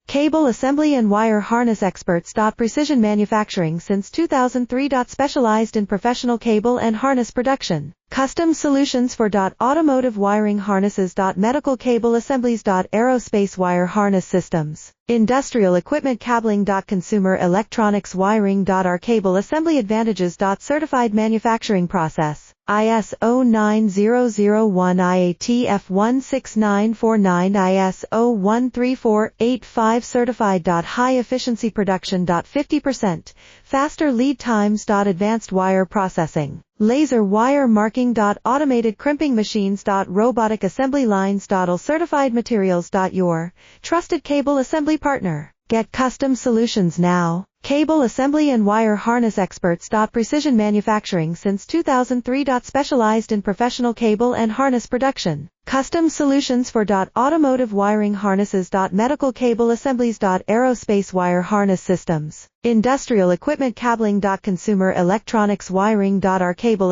Cable assembly and wire harness experts. Precision manufacturing since 2003. Specialized in professional cable and harness production. Custom solutions for automotive wiring harnesses. Medical cable assemblies. Aerospace wire harness systems. Industrial equipment cabling. Consumer electronics wiring. Our cable assembly advantages. Certified manufacturing process. ISO 9001 IATF 16949 ISO 13485 certified. High efficiency production. 50% faster lead times. Advanced wire processing. Laser wire marking. Automated crimping machines. Robotic assembly lines. All certified materials. Your trusted cable assembly partner. Get custom solutions now. Cable assembly and wire harness experts. Precision manufacturing since 2003. Specialized in professional cable and harness production. Custom solutions for automotive wiring harnesses. Medical cable assemblies. Aerospace wire harness systems. Industrial equipment cabling. Consumer electronics wiring. Our cable